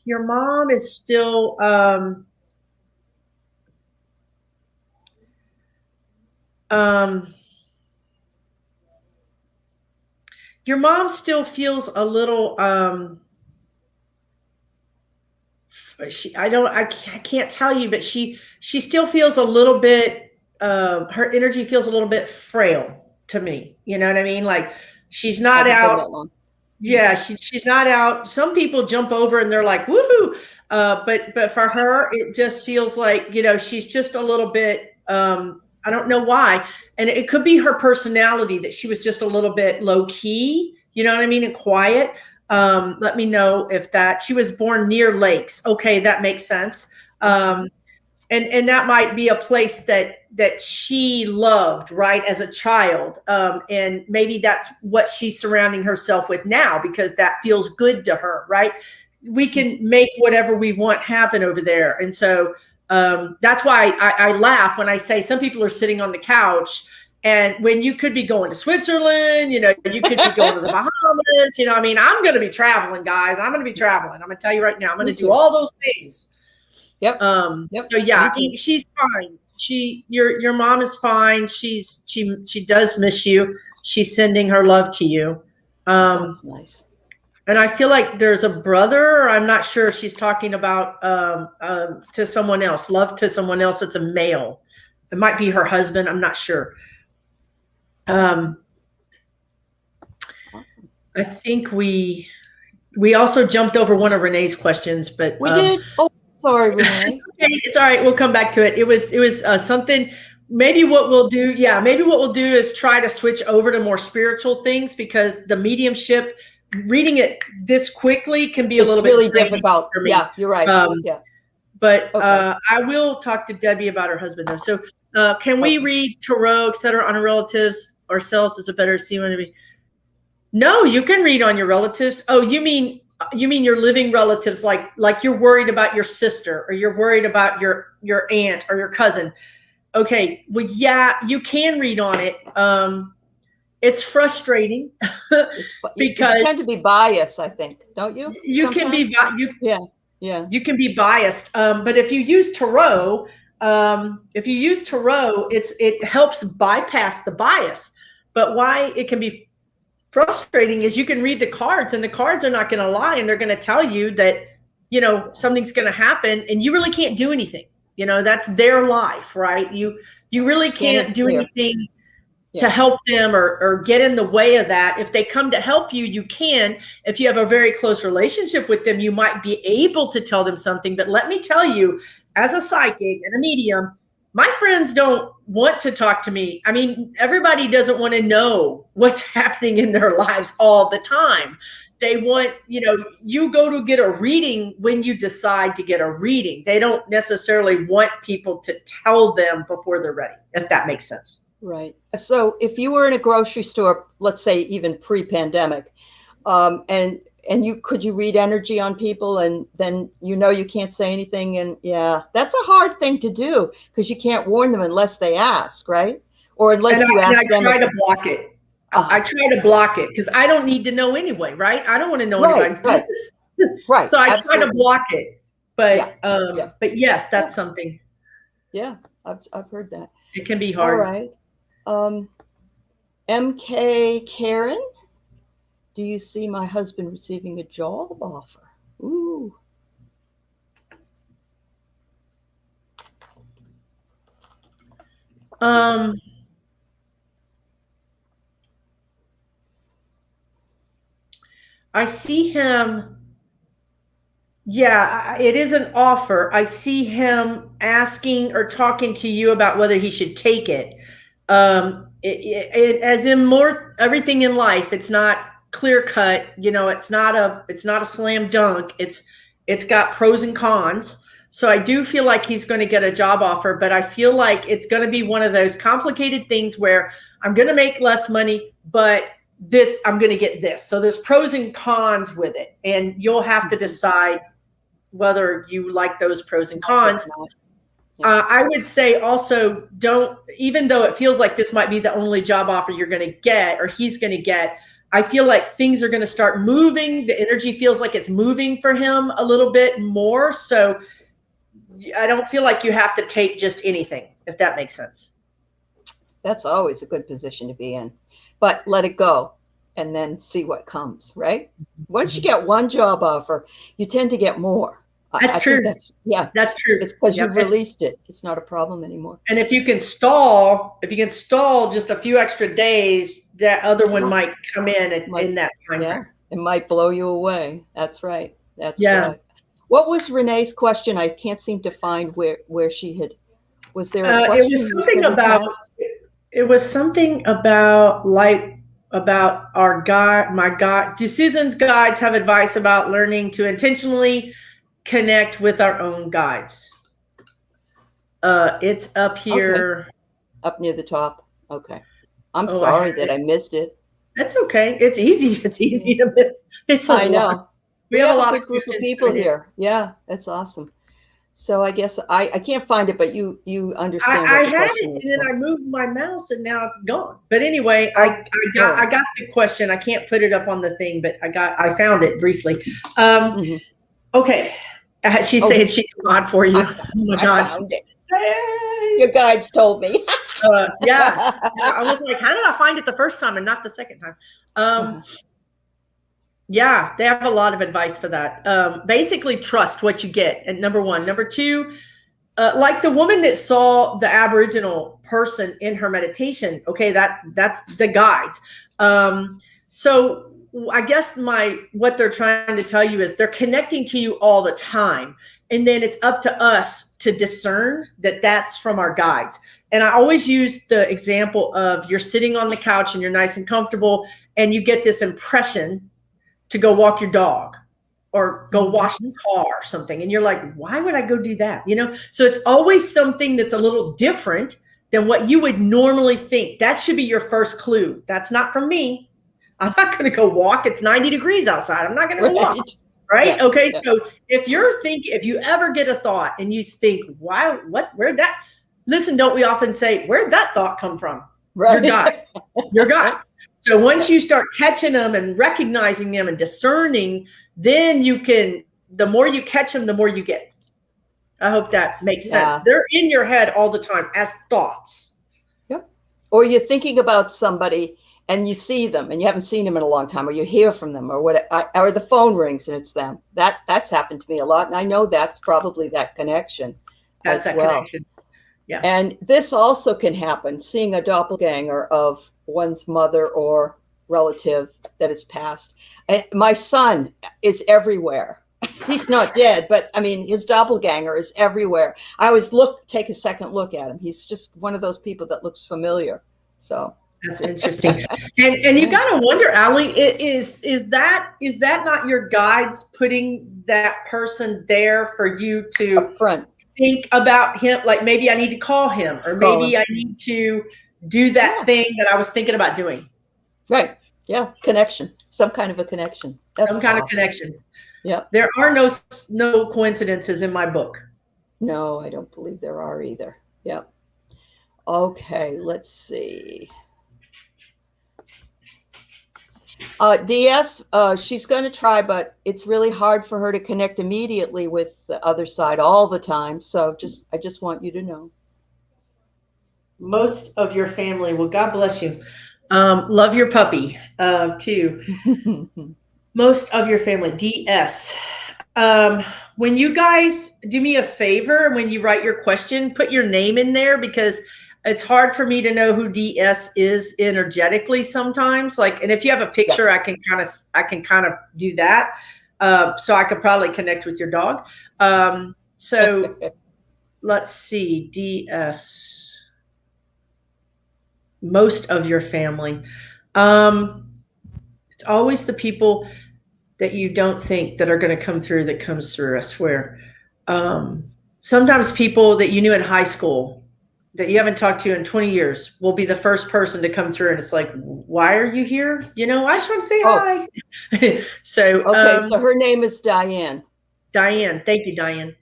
Your mom is still, your mom still feels a little, I can't tell you, but she still feels a little bit, her energy feels a little bit frail to me. You know what I mean? Like, she's not out. Yeah, she's not out. Some people jump over and they're like, woohoo. But for her, it just feels like, she's just a little bit, I don't know why. And it could be her personality, that she was just a little bit low key, you know what I mean? And quiet. Let me know if she was born near lakes. Okay. That makes sense. And that might be a place that she loved, right, as a child. And maybe that's what she's surrounding herself with now, because that feels good to her, right? we can make whatever we want happen over there. And so that's why I laugh when I say some people are sitting on the couch, and when you could be going to Switzerland, you could be going to the Bahamas, I mean, I'm going to be traveling, guys. I'm going to be traveling. I'm going to tell you right now, I'm going to do all those things. Yep. So yeah, she's fine. Your mom is fine. She does miss you. She's sending her love to you. That's nice. And I feel like there's a brother. I'm not sure if she's talking about to someone else, love to someone else. It's a male. It might be her husband. I'm not sure. Awesome. I think we also jumped over one of Renee's questions, but we did. Oh, sorry, Renee. Okay, it's all right. We'll come back to it. It was something. Maybe what we'll do is try to switch over to more spiritual things, because the mediumship, reading it this quickly can be a little bit really difficult for me. Yeah, you're right. But I will talk to Debbie about her husband though. So can we read tarot, etc., on our relatives? Ourselves is a better see when we. No, you can read on your relatives. Oh, you mean your living relatives, like you're worried about your sister, or you're worried about your aunt or your cousin. Okay, well, yeah, you can read on it. It's frustrating because you tend to be biased, I think, don't you? You sometimes? can be yeah. You can be biased, but if you use tarot, it helps bypass the bias. But why it can be frustrating is you can read the cards, and the cards are not going to lie, and they're going to tell you that something's going to happen, and you really can't do anything. That's their life, right? You really can't do anything to help them or get in the way of that. If they come to help you, you can. If you have a very close relationship with them, you might be able to tell them something. But let me tell you, as a psychic and a medium, my friends don't want to talk to me. I mean, everybody doesn't want to know what's happening in their lives all the time. They want, you go to get a reading when you decide to get a reading. They don't necessarily want people to tell them before they're ready, if that makes sense. Right. So if you were in a grocery store, let's say even pre-pandemic, and could you read energy on people, and then you can't say anything, and that's a hard thing to do, because you can't warn them unless they ask, right? Or unless you ask them. I try to block it. I try to block it because I don't need to know anyway, right? I don't want to know anybody's business. Right. So I try to block it. But but yes, that's something. Yeah, I've heard that. It can be hard. All right. MK Karen, do you see my husband receiving a job offer? Ooh. I see him. Yeah, it is an offer. I see him asking or talking to you about whether he should take it. As in more everything in life, it's not clear cut. It's not a slam dunk. It's got pros and cons. So I do feel like he's going to get a job offer, but I feel like it's going to be one of those complicated things where I'm going to make less money, but I'm going to get this. So there's pros and cons with it, and you'll have to decide whether you like those pros and cons. I would say also even though it feels like this might be the only job offer you're going to get or he's going to get, I feel like things are going to start moving. The energy feels like it's moving for him a little bit more. So I don't feel like you have to take just anything, if that makes sense. That's always a good position to be in, but let it go and then see what comes, right? Once you get one job offer, you tend to get more. That's true. That's true. It's because you've released it. It's not a problem anymore. And if you can stall just a few extra days, that other one might come in that time frame. It might blow you away. That's right. That's right. What was Renee's question? I can't seem to find where she had. Was there a question? It was something about our guide. My God, do Susan's guides have advice about learning to intentionally connect with our own guides? It's up here. Okay. Up near the top. Okay. I'm sorry that I missed it. That's okay. It's easy. It's easy to miss. I know. We have have a a lot good of group of questions people coming in. here. Yeah, that's awesome. So I guess I can't find it, but you understand I what the had question it, is. and then So. I moved my mouse, and now it's gone. But anyway, Oh, I got the question. I can't put it up on the thing, but I found it briefly. Okay, she's saying she can mod for you. Oh my I God! found it. Hey. Your guides told me. Yeah, I was like, how did I find it the first time and not the second time? Yeah, they have a lot of advice for that. Basically, trust what you get. And number one, number two. Like the woman that saw the Aboriginal person in her meditation, okay, that's the guides. So I guess what they're trying to tell you is they're connecting to you all the time, and then it's up to us to discern that that's from our guides. And I always use the example of you're sitting on the couch and you're nice and comfortable, and you get this impression to go walk your dog or go wash the car or something. And you're like, why would I go do that? So it's always something that's a little different than what you would normally think. That should be your first clue. That's not from me. I'm not going to go walk. It's 90 degrees outside. I'm not going to go walk. Right. Yeah. Okay. Yeah. So if you ever get a thought and you think, wow, where'd that, listen, don't we often say, where'd that thought come from? Right. Your gut. So once you start catching them and recognizing them and discerning, then the more you catch them, the more you get. I hope that makes sense. They're in your head all the time as thoughts. Yep. Or you're thinking about somebody and you see them and you haven't seen them in a long time, or you hear from them, or or the phone rings and it's them. That's happened to me a lot. And I know that's probably that connection as well. Connection. Yeah. And this also can happen, seeing a doppelganger of one's mother or relative that has passed. And my son is everywhere. He's not dead, but I mean, his doppelganger is everywhere. I always take a second look at him. He's just one of those people that looks familiar. So that's interesting. and you got to wonder, Aley, is that not your guides putting that person there for you to up front think about him? Like maybe I need to call him, or maybe I need to do that thing that I was thinking about doing. Right. Yeah. Connection. Some kind of a connection. That's some kind of connection. Yeah. There are no coincidences in my book. No, I don't believe there are either. Yeah. Okay. Let's see. DS, she's going to try, but it's really hard for her to connect immediately with the other side all the time. So I just want you to know. Most of your family, well, God bless you. Love your puppy, too. Most of your family, DS. When you guys do me a favor, when you write your question, put your name in there, because it's hard for me to know who DS is energetically sometimes. And if you have a picture, I can kind of do that. So I could probably connect with your dog. So let's see, DS. Most of your family. It's always the people that you don't think that are going to come through that comes through, I swear. Sometimes people that you knew in high school that you haven't talked to in 20 years will be the first person to come through, and it's like, why are you here? I just want to say hi. So okay, so her name is Diane. Diane. Thank you, Diane.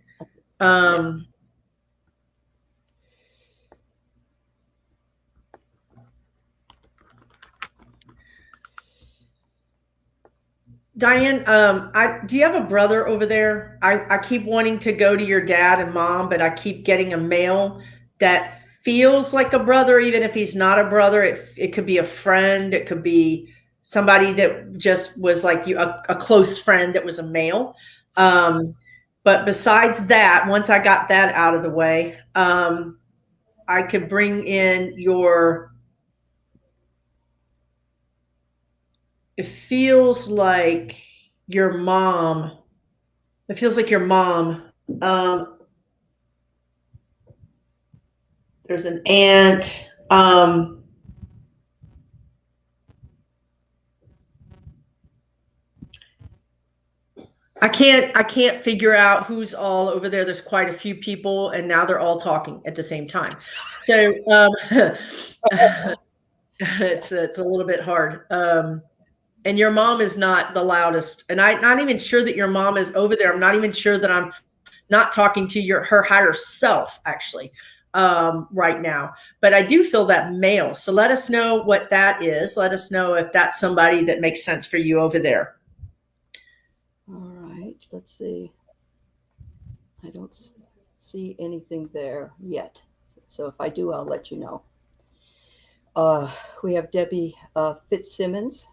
Diane, do you have a brother over there? I keep wanting to go to your dad and mom, but I keep getting a male that feels like a brother, even if he's not a brother. It could be a friend. It could be somebody that just was like you, a close friend that was a male. But besides that, once I got that out of the way, I could bring in it feels like your mom. It feels like your mom. There's an aunt. I can't figure out who's all over there. There's quite a few people, and now they're all talking at the same time. So it's a little bit hard. And your mom is not the loudest. And I'm not even sure that your mom is over there. I'm not even sure that I'm not talking to her higher self, actually, right now. But I do feel that male. So let us know what that is. Let us know if that's somebody that makes sense for you over there. All right, let's see. I don't see anything there yet. So if I do, I'll let you know. We have Debbie Fitzsimmons.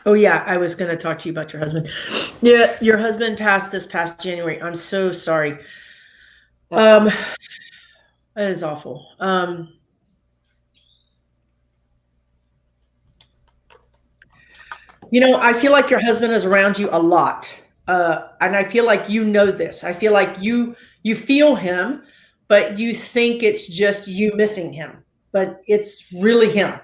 Oh yeah, I was going to talk to you about your husband. Yeah, your husband passed this past January. I'm so sorry. That is awful. You know, I feel like your husband is around you a lot. And I feel like you know this. I feel like you feel him, but you think it's just you missing him, but it's really him.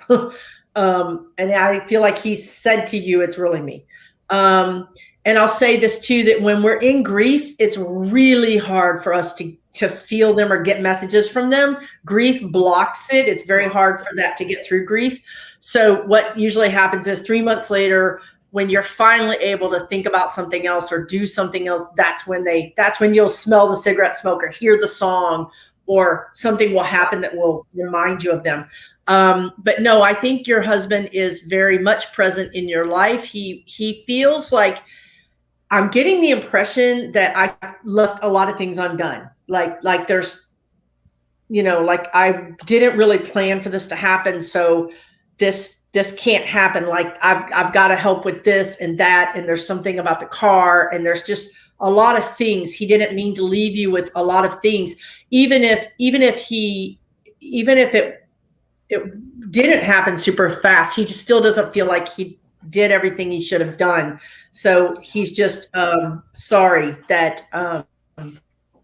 And I feel like he said to you, it's really me. And I'll say this too, that when we're in grief, it's really hard for us to feel them or get messages from them. Grief blocks it. It's very hard for that to get through grief. So what usually happens is 3 months later, when you're finally able to think about something else or do something else, that's when you'll smell the cigarette smoke or hear the song, or something will happen that will remind you of them. But no, I think your husband is very much present in your life. He feels like, I'm getting the impression that I left a lot of things undone. Like there's, like I didn't really plan for this to happen. So this can't happen. Like I've got to help with this and that. And there's something about the car, and there's just a lot of things. He didn't mean to leave you with a lot of things. Even if it didn't happen super fast, he just still doesn't feel like he did everything he should have done. So he's just sorry that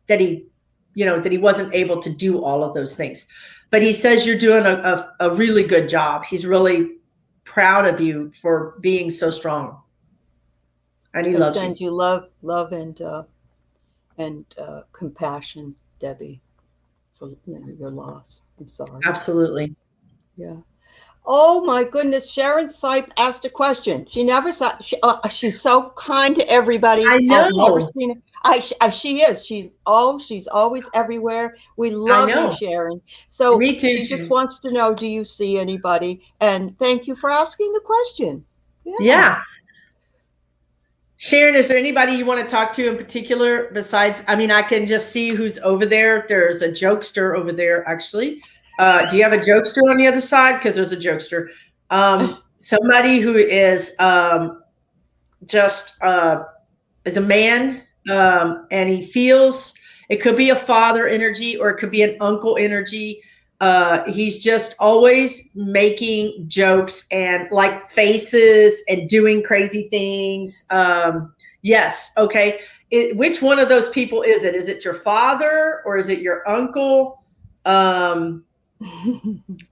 he wasn't able to do all of those things. But he says you're doing a really good job. He's really proud of you for being so strong, and he loves you. Send you love and compassion, Debbie, for your loss. I'm sorry. Absolutely. Yeah. Oh my goodness, Sharon Sipe asked a question. She never saw. She's so kind to everybody. I know. I've never seen it. She is. She's always everywhere. We love you, Sharon. So Me too, she just wants to know, do you see anybody? And thank you for asking the question. Yeah. Sharon, is there anybody you want to talk to in particular besides? I mean, I can just see who's over there. There's a jokester over there, actually. Do you have a jokester on the other side? Because there's a jokester. Somebody who is is a man, and he feels, it could be a father energy or it could be an uncle energy. He's just always making jokes and like faces and doing crazy things. Yes. Okay. Which one of those people is it? Is it your father or is it your uncle?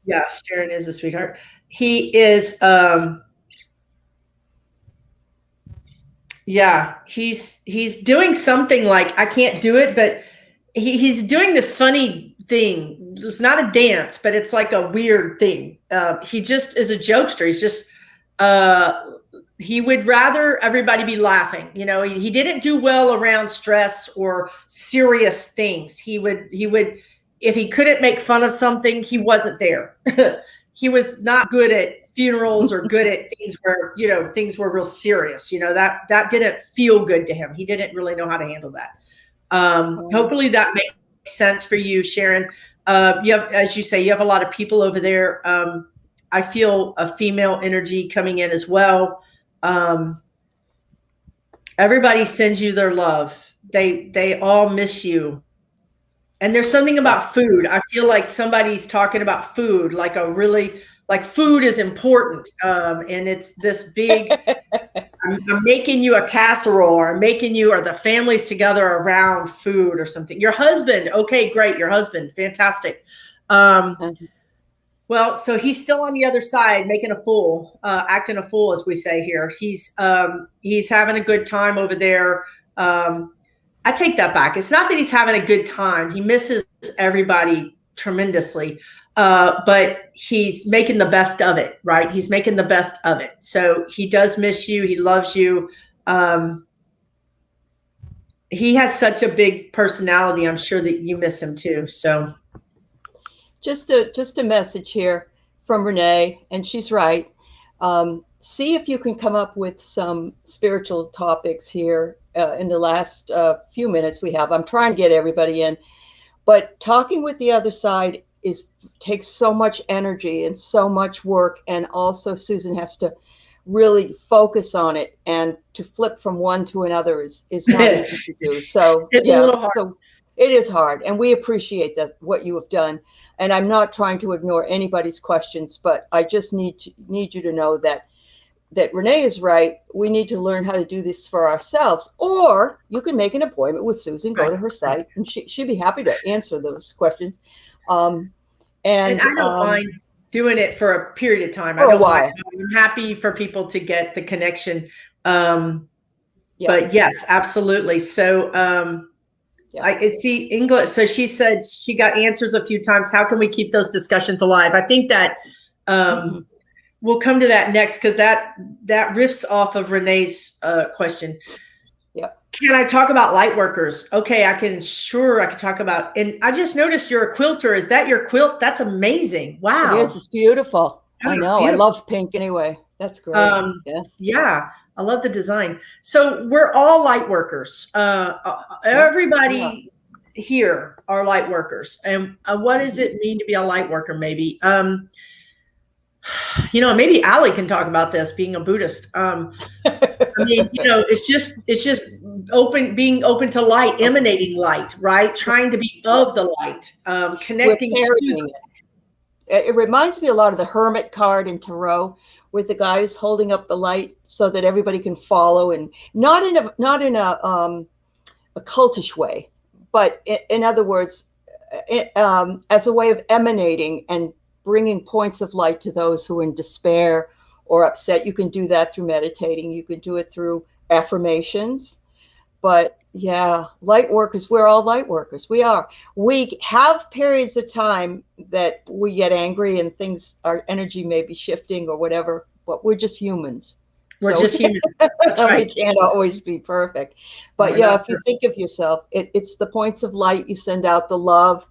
Yeah, Sharon is a sweetheart. He is, he's doing something like, I can't do it, but he's doing this funny thing. It's not a dance, but it's like a weird thing. He just is a jokester. He's just, he would rather everybody be laughing. He didn't do well around stress or serious things. He would, if he couldn't make fun of something, he wasn't there. He was not good at funerals or good at things where, things were real serious. That didn't feel good to him. He didn't really know how to handle that. Hopefully that makes sense for you, Sharon. You have, as you say, you have a lot of people over there. I feel a female energy coming in as well. Everybody sends you their love. They all miss you. And there's something about food. I feel like somebody's talking about food, like food is important. And it's this big, I'm making you a casserole, or I'm making you, or the family's together around food or something. Your husband. Okay, great. Your husband. Fantastic. Well, so he's still on the other side, making a fool, acting a fool, as we say here. He's having a good time over there. I take that back. It's not that he's having a good time. He misses everybody tremendously. But he's making the best of it, right? He's making the best of it. So he does miss you. He loves you. He has such a big personality. I'm sure that you miss him too. So just a message here from Renee, and she's right. See if you can come up with some spiritual topics here in the last few minutes we have. I'm trying to get everybody in, but talking with the other side takes so much energy and so much work, and also Susan has to really focus on it, and to flip from one to another is not easy to do. So it's a little hard. So it is hard, and we appreciate that, what you have done. And I'm not trying to ignore anybody's questions, but I just need you to know that Renee is right. We need to learn how to do this for ourselves, or you can make an appointment with Susan, go to her site, and she'd be happy to answer those questions. And I don't mind doing it for a period of time. For a while. I'm happy for people to get the connection. But yes, absolutely. So I see English. So she said she got answers a few times. How can we keep those discussions alive? I think that we'll come to that next, because that riffs off of Renee's question. Yep. Can I talk about light workers? Okay, I can talk about, and I just noticed you're a quilter. Is that your quilt? That's amazing. Wow. It is. It's beautiful. Oh, I know. beautiful. I love pink anyway. That's great. Yeah. I love the design. So we're all light workers. Everybody here are light workers. And what does it mean to be a light worker? Maybe, maybe Aley can talk about this, being a Buddhist. I mean, it's just being open to light, emanating light, right? Trying to be of the light, connecting to it. It reminds me a lot of the Hermit card in Tarot, with the guy who's holding up the light so that everybody can follow, and not in a cultish way, but in other words, as a way of emanating and bringing points of light to those who are in despair or upset. You can do that through meditating. You can do it through affirmations. But yeah, light workers, we're all light workers. We are. We have periods of time that we get angry and our energy may be shifting or whatever, but we're just humans. We're just humans. That's right. We can't always be perfect. But if you think of yourself, it's the points of light. You send out the love,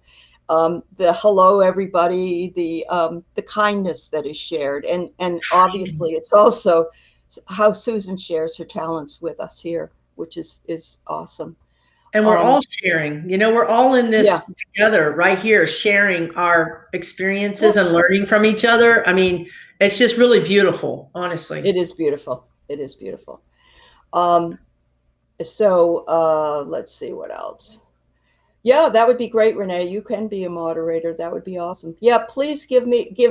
the hello, everybody, the kindness that is shared. And obviously it's also how Susan shares her talents with us here, which is awesome. And we're all sharing, we're all in this together right here, sharing our experiences and learning from each other. I mean, it's just really beautiful, honestly. It is beautiful. It is beautiful. So let's see what else. Yeah, that would be great, Renee. You can be a moderator. That would be awesome. Yeah, please give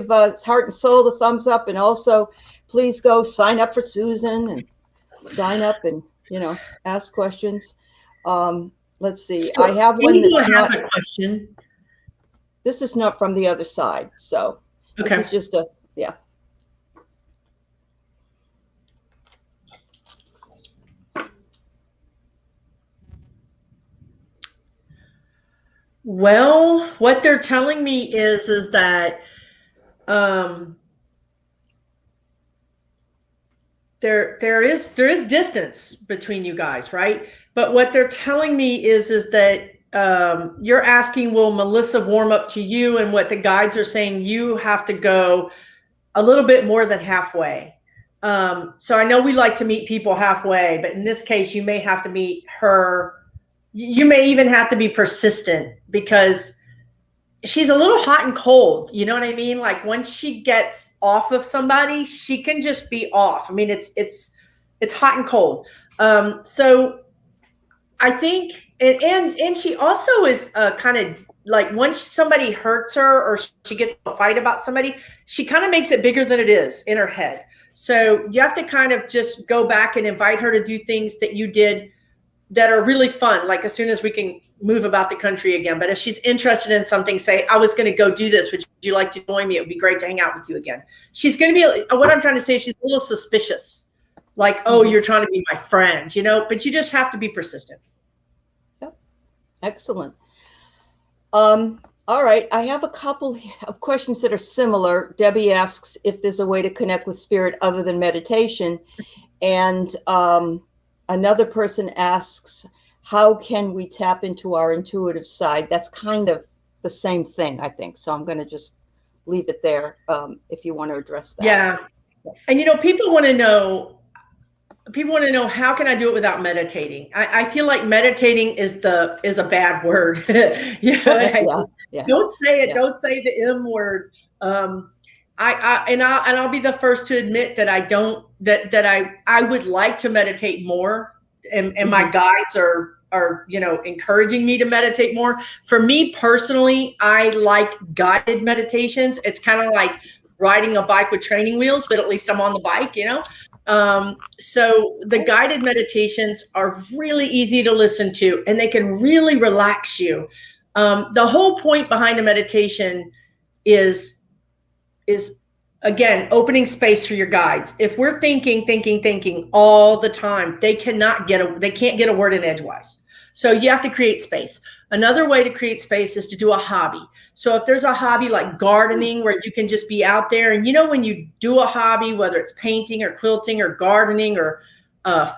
Heart and Soul the thumbs up, and also please go sign up for Susan and sign up and ask questions. Let's see. So I have one that's not a question. This is not from the other side, so this is just Well, what they're telling me is that there is distance between you guys, right? But what they're telling me is that you're asking, will Melissa warm up to you? And what the guides are saying, you have to go a little bit more than halfway. So I know we like to meet people halfway, but in this case, you may have to meet her. You may even have to be persistent, because she's a little hot and cold. You know what I mean? Like, once she gets off of somebody, she can just be off. I mean, it's hot and cold. So I think, and she also is kind of like, once somebody hurts her or she gets a fight about somebody, she kind of makes it bigger than it is in her head. So you have to kind of just go back and invite her to do things that you did that are really fun, like as soon as we can move about the country again. But if she's interested in something, say, I was going to go do this, would you like to join me? It would be great to hang out with you again. She's going to be, what I'm trying to say, she's a little suspicious, like, oh, you're trying to be my friend, but you just have to be persistent. Yep. Excellent. All right, I have a couple of questions that are similar. Debbie asks if there's a way to connect with spirit other than meditation. And another person asks, how can we tap into our intuitive side? That's kind of the same thing, I think. So I'm going to just leave it there if you want to address that. Yeah. And, people want to know, how can I do it without meditating? I feel like meditating is a bad word. Don't say it. Yeah. Don't say the M word. I'll be the first to admit that I would like to meditate more, and my guides are encouraging me to meditate more. For me personally, I like guided meditations. It's kind of like riding a bike with training wheels, but at least I'm on the bike, So the guided meditations are really easy to listen to, and they can really relax you. The whole point behind a meditation is again, opening space for your guides. If we're thinking all the time, they can't get a word in edgewise. So you have to create space. Another way to create space is to do a hobby. So if there's a hobby like gardening where you can just be out there, and when you do a hobby, whether it's painting or quilting or gardening or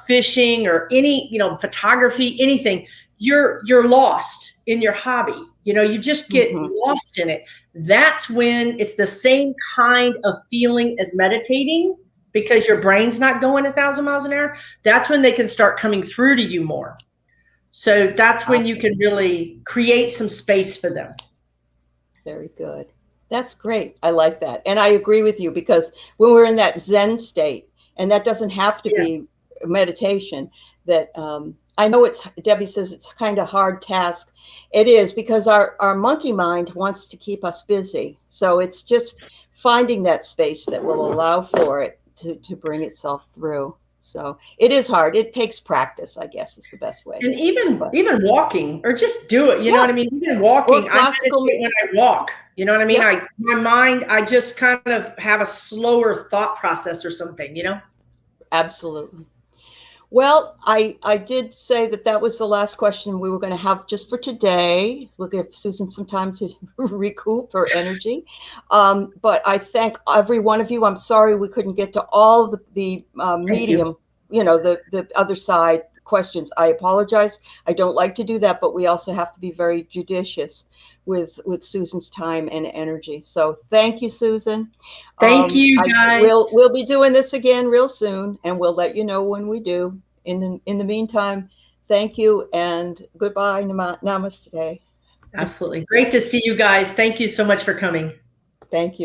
fishing or any, photography, anything, you're lost in your hobby. You just get lost in it. That's when it's the same kind of feeling as meditating, because your brain's not going 1,000 miles an hour. That's when they can start coming through to you more. So that's when you can really create some space for them. Very good. That's great. I like that. And I agree with you, because when we're in that Zen state, and that doesn't have to be meditation, that I know Debbie says it's kind of hard task. It is, because our monkey mind wants to keep us busy. So it's just finding that space that will allow for it to bring itself through. So it is hard. It takes practice, I guess, is the best way. And even walking, or just do it. You know what I mean? Even walking, I meditate when I walk. You know what I mean? My mind, I just kind of have a slower thought process or something, Absolutely. Well, I did say that was the last question we were going to have just for today. We'll give Susan some time to recoup her energy. But I thank every one of you. I'm sorry we couldn't get to all the medium, the other side questions. I apologize. I don't like to do that, but we also have to be very judicious with Susan's time and energy. So thank you, Susan. Thank you, guys. We'll be doing this again real soon, and we'll let you know when we do. In the meantime, thank you and goodbye. Namaste. Absolutely. Great to see you guys. Thank you so much for coming. Thank you.